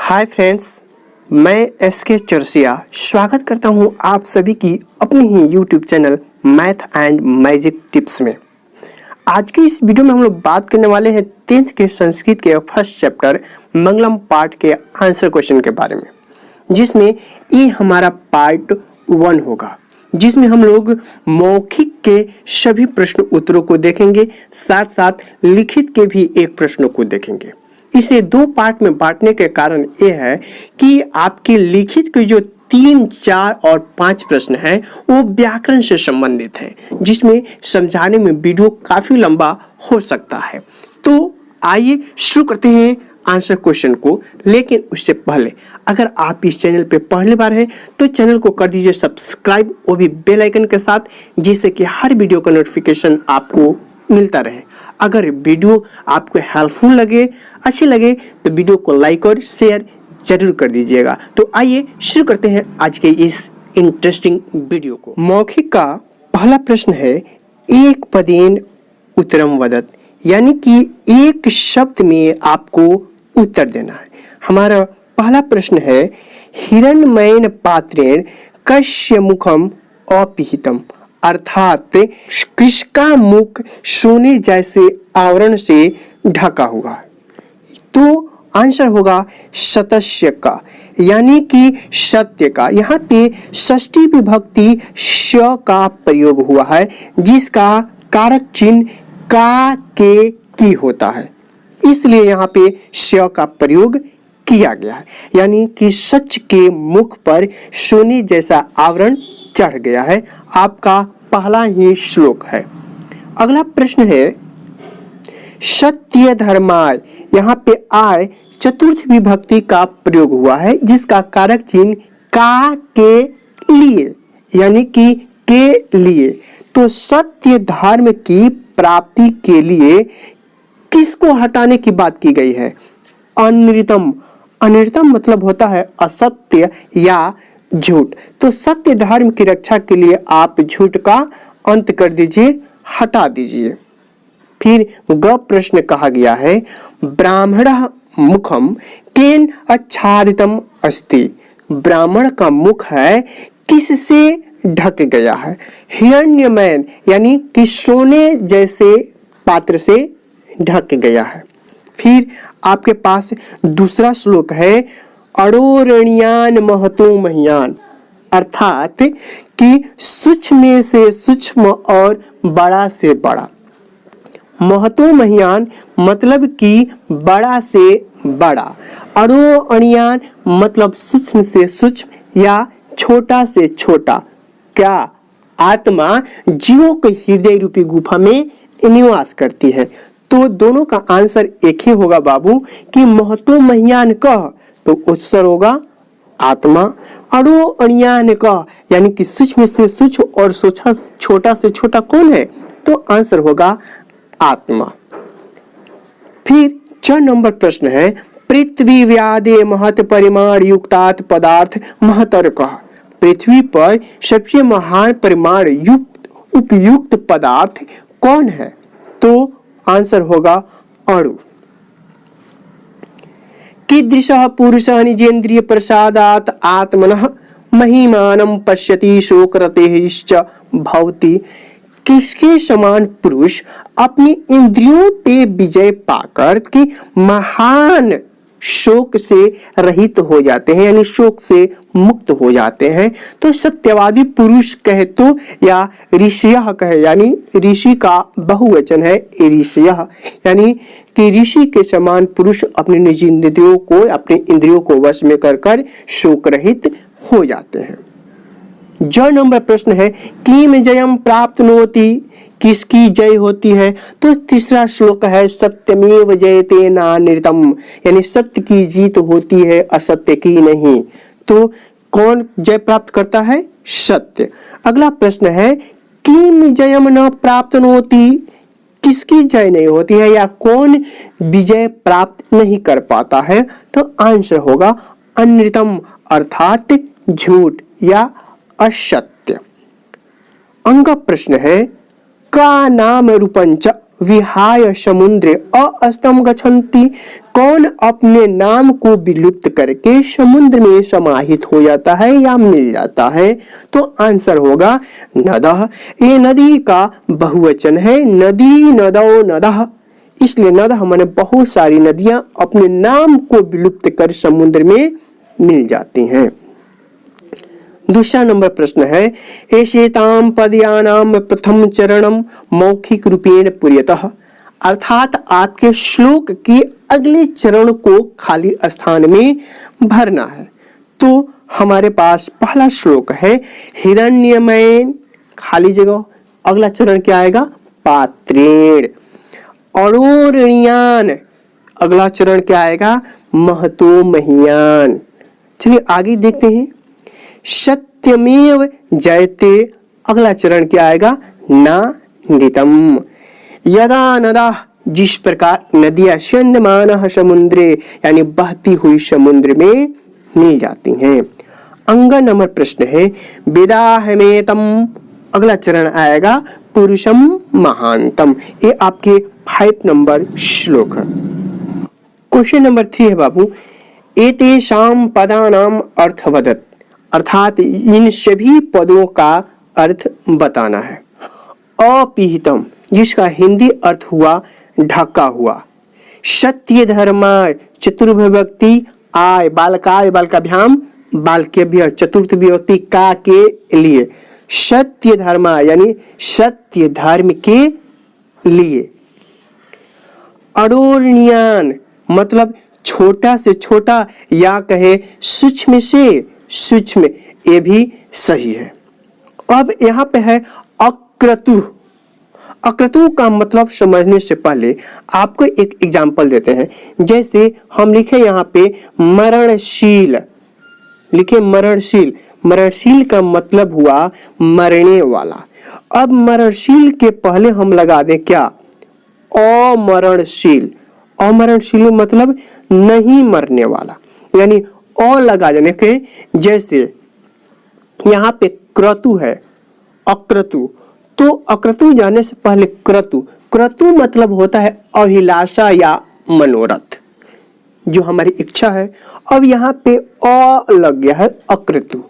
हाय friends, मैं SK Chaurasia स्वागत करता हूं आप सभी की अपनी ही YouTube channel math and magic tips में। आज की इस वीडियो में हम लोग बात करने वाले हैं 10th के संस्कृत के फर्स्ट चैप्टर मंगलम पार्ट के आंसर क्वेश्चन के बारे में, जिसमें ये हमारा पार्ट 1 होगा, जिसमें हम लोग मौखिक के सभी प्रश्न उत्तरों को देखेंगे, साथ साथ लिखित के भी एक प्रश्नों को देखेंगे। इसे 2 पार्ट में बांटने के कारण यह है कि आपके लिखित के जो 3, 4 और 5 प्रश्न हैं वो व्याकरण से संबंधित हैं, जिसमें समझाने में वीडियो काफी लंबा हो सकता है। तो आइए शुरू करते हैं आंसर क्वेश्चन को। लेकिन उससे पहले अगर आप इस चैनल पे पहली बार हैं तो चैनल को कर दीजिए सब्सक्राइब, वो भी बेल आइकन के साथ, जिससे कि हर वीडियो का नोटिफिकेशन आपको मिलता रहे। अगर वीडियो आपको हेल्पफुल लगे, अच्छी लगे, तो वीडियो को लाइक और शेयर जरूर कर दीजिएगा। तो आइए शुरू करते हैं आज के इस इंटरेस्टिंग वीडियो को। मौखिक का पहला प्रश्न है एक पदेन उत्तरम वदत, यानी कि एक शब्द में आपको उत्तर देना है। हमारा पहला प्रश्न है हिरण्मयेन पात्रेण कस्य मुखम अपिहितम, अर्थात किसका मुख सोने जैसे आवरण से ढका हुआ है। तो आंसर होगा सतस्य का, यानी कि सत्य का। यहाँ पे षष्ठी विभक्ति श का प्रयोग हुआ है, जिसका कारक चिन्ह का के की होता है, इसलिए यहाँ पे श का प्रयोग किया गया है। यानी कि सच के मुख पर सोने जैसा आवरण चढ़ गया है। आपका पहला ही श्लोक है। अगला प्रश्न है सत्य धर्माय, यहाँ पे आय चतुर्थ विभक्ति का प्रयोग हुआ है, जिसका कारक चिन्ह का के लिए, यानी कि के लिए। तो सत्य धर्म की प्राप्ति के लिए किसको हटाने की बात की गई है? अनृतम। अनृतम मतलब होता है असत्य या झूठ। तो सत्य धर्म की रक्षा के लिए आप झूठ का अंत कर दीजिए, हटा दीजिए। फिर ग प्रश्न कहा गया है ब्राह्मण मुखम केन आच्छादितम अस्ति, ब्राह्मण का मुख है किससे ढक गया है? हिरण्यमय, यानी कि सोने जैसे पात्र से ढक गया है। फिर आपके पास दूसरा श्लोक है अड़ोरणियान महतो महियान, अर्थात कि सूक्ष्म से सूक्ष्म और बड़ा से बड़ा। महतो महियान मतलब कि बड़ा से बड़ा। अड़ोरणियान मतलब सूक्ष्म से सूक्ष्म या छोटा से छोटा। क्या आत्मा जीवों के हृदय रूपी गुफा में निवास करती है? तो दोनों का आंसर एक ही होगा बाबू कि महतो महियान कह, तो उत्तर होगा आत्मा। अड़ो अणियान का, यानी कि सूक्ष्म से सूक्ष्म और छोटा से छोटा कौन है? तो आंसर होगा आत्मा। फिर 4 नंबर प्रश्न है पृथ्वी व्यादे महत परिमाण युक्तात् पदार्थ महतर कह, पृथ्वी पर सबसे महान परिमाण युक्त उपयुक्त पदार्थ कौन है? तो आंसर होगा अणु। कीदृशः पुरुषः निजेन्द्रिय प्रसादात् आत्मनः महिमानं पश्यति शोकरतेश्च भवति, किसके समान पुरुष अपनी इंद्रियों पे विजय पाकर के महान शोक से रहित हो जाते हैं, यानी शोक से मुक्त हो जाते हैं? तो सत्यवादी पुरुष कहे तो या ऋषियः कहे, यानी ऋषि का बहुवचन है ऋषियः, यानी कि ऋषि के समान पुरुष अपने निज इंद्रियों को, अपने इंद्रियों को वश में कर शोक रहित हो जाते हैं। ज नंबर प्रश्न है किम जयम प्राप्नोति, किसकी जय होती है? तो तीसरा श्लोक है सत्यमेव जयते नानृतम, यानी सत्य की जीत होती है, असत्य की नहीं। तो कौन जय प्राप्त करता है? सत्य। अगला प्रश्न है किम जयम न प्राप्नोति, किसकी जय नहीं होती है या कौन विजय प्राप्त नहीं कर पाता है? तो आंसर होगा अनृतम, अर्थात झूठ या असत्य। अंग प्रश्न है का नाम रूपंच विहाय समुद्रे अस्तम गच्छन्ति, कौन अपने नाम को विलुप्त करके समुद्र में समाहित हो जाता है या मिल जाता है? तो आंसर होगा नदः। ये नदी का बहुवचन है, नदी नदौ नदः, इसलिए नदः माने बहुत सारी नदियां अपने नाम को विलुप्त कर समुद्र में मिल जाती हैं। दूसरा नंबर प्रश्न है, एषेतां पदयानां प्रथम चरणम मौखिक रूपेण पूर्यतः, अर्थात आपके श्लोक के अगले चरण को खाली स्थान में भरना है। तो हमारे पास पहला श्लोक है हिरण्यमयेन, खाली जगह, अगला चरण क्या आएगा? पात्रेण। अरोरणीयान, अगला चरण क्या आएगा? महतो महीयान। चलिए आगे देखते हैं। सत्यमेव जयते, अगला चरण क्या आएगा? ना नृतम। यदा नदा, जिस प्रकार नदियां स्यन्दमानः समुद्रे, यानी बहती हुई समुद्र में मिल जाती हैं। अंग नंबर प्रश्न है वेदाहमेतम, अगला चरण आएगा पुरुषम महानतम। ये आपके 5 नंबर श्लोक है। क्वेश्चन नंबर 3 है बाबू, एतेषां पदानाम अर्थ वदत, अर्थात इन सभी पदों का अर्थ बताना है। अपिहितम, जिसका हिंदी अर्थ हुआ ढका हुआ। सत्य धर्माय, चतुर्विभक्ति आय, बालकाय बालकाभ्याम बालकेभ्य, चतुर्थ विभक्ति का के लिए। सत्य धर्माय यानी सत्य धर्म के लिए। अडोरणीयान मतलब छोटा से छोटा या कहे सूक्ष्म से सूक्ष्म, ये भी सही है। अब यहाँ पे है अक्रतु। अक्रतु का मतलब समझने से पहले आपको एक एग्जाम्पल देते हैं। जैसे हम लिखे यहाँ पे मरणशील, लिखे मरणशील। मरणशील का मतलब हुआ मरने वाला। अब मरणशील के पहले हम लगा दें क्या? अमरणशील। अमरणशील मतलब नहीं मरने वाला, यानी अ लगा देने के। जैसे यहाँ पे क्रतु है, अक्रतु, तो अक्रतु जाने से पहले क्रतु। क्रतु मतलब होता है अभिलाषा या मनोरथ, जो हमारी इच्छा है। अब यहाँ पे अ लग गया है अक्रतु।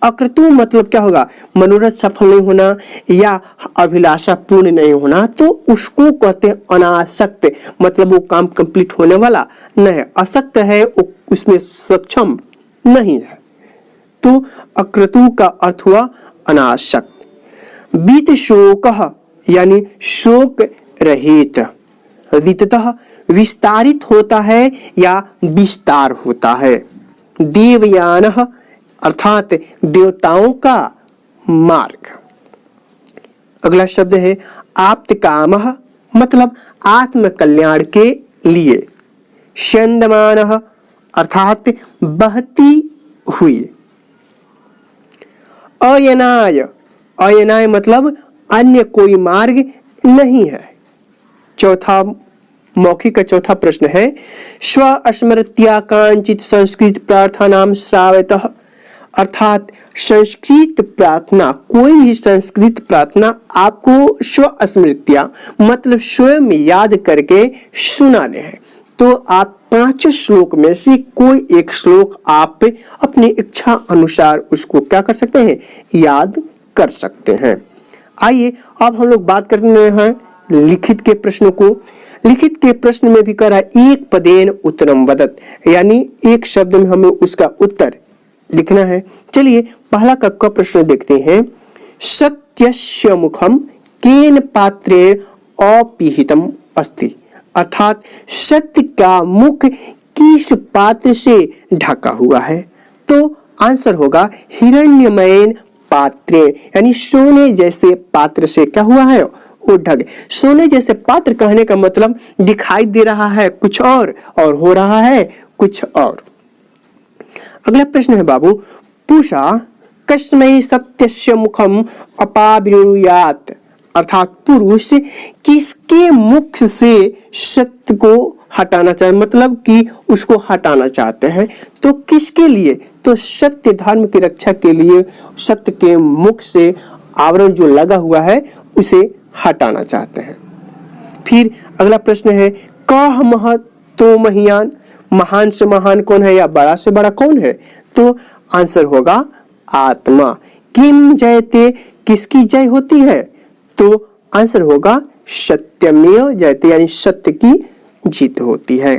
अक्रतु मतलब क्या होगा? मनोरथ सफल नहीं होना या अभिलाषा पूर्ण नहीं होना, तो उसको कहते हैं अनासक्त, मतलब वो काम कंप्लीट होने वाला नहीं है। असक्त है, उसमें सक्षम नहीं है। तो अक्रतु का अर्थ हुआ अनासक्त। बीत शोकः यानी शोक रहित। विततः विस्तारित होता है या विस्तार होता है। देवयानः अर्थात देवताओं का मार्ग। अगला शब्द है आप्तकामः, मतलब आत्म कल्याण के लिए। स्यन्दमानः अर्थात बहती हुई। अयनाय, अयनाय मतलब अन्य कोई मार्ग नहीं है। चौथा मौखिक का चौथा प्रश्न है स्व स्मृत्या कांचित संस्कृत प्रार्थनाम श्रावयतः, अर्थात संस्कृत प्रार्थना, कोई भी संस्कृत प्रार्थना आपको स्व स्मृत्या मतलब स्वयं याद करके सुनाने हैं। तो आप 5 श्लोक में से कोई एक श्लोक आप अपनी इच्छा अनुसार उसको क्या कर सकते हैं? याद कर सकते हैं। आइए अब हम लोग बात करते हैं लिखित के प्रश्नों को। लिखित के प्रश्न में भी करा एक पदेन उत्तरम वदत, यानी एक शब्द में हमें उसका उत्तर लिखना है। चलिए पहला का प्रश्न देखते हैं। सत्यस्य मुखम केन पात्रेण अपिहितम अस्ति, अर्थात सत्य का मुख किस पात्र से ढका हुआ है? तो आंसर होगा हिरण्यमयेन पात्रेण, यानी सोने जैसे पात्र से क्या हुआ है? वो ढक। सोने जैसे पात्र कहने का मतलब दिखाई दे रहा है कुछ और हो रहा है कुछ और। अगला प्रश्न है बाबू, पूषा कस्मै सत्यस्य मुखम अपाविरुयात, अर्थात पुरुष किसके मुख से सत्य को हटाना चाहते, मतलब कि उसको हटाना चाहते हैं। तो किसके लिए? तो सत्य धर्म की रक्षा के लिए सत्य के मुख से आवरण जो लगा हुआ है उसे हटाना चाहते हैं। फिर अगला प्रश्न है कह महतो महियान, महान से महान कौन है या बड़ा से बड़ा कौन है? तो आंसर होगा आत्मा। किम जयते, किसकी जय होती है? तो आंसर होगा सत्यमेव जयते, यानी सत्य की जीत होती है।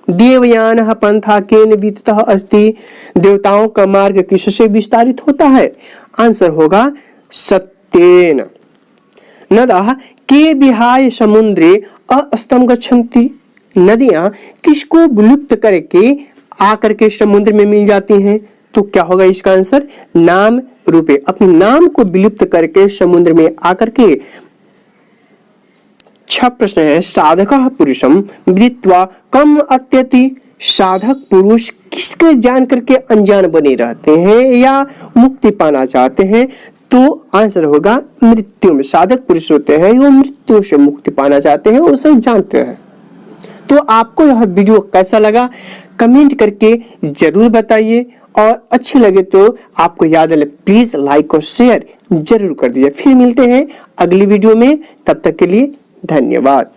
देवयान पंथा केन विदितः अस्ति, देवताओं का मार्ग किससे विस्तारित होता है? आंसर होगा सत्येन। नदः के विहाय समुद्रे अस्तम गच्छन्ति, नदियां किसको विलुप्त करके आकर के समुद्र में मिल जाती हैं? तो क्या होगा इसका आंसर? नाम रूपे, अपने नाम को विलुप्त करके समुद्र में आकर के। 6 प्रश्न है साधकः पुरुषम विदित्वा कम अत्यति, साधक पुरुष किसके जान करके अनजान बने रहते हैं या मुक्ति पाना चाहते हैं? तो आंसर होगा मृत्यु में। साधक पुरुष होते हैं वो मृत्यु से मुक्ति पाना चाहते हैं, उसे जानते हैं। तो आपको यह वीडियो कैसा लगा कमेंट करके जरूर बताइए, और अच्छे लगे तो आपको याद है प्लीज लाइक और शेयर जरूर कर दीजिए। फिर मिलते हैं अगली वीडियो में, तब तक के लिए धन्यवाद।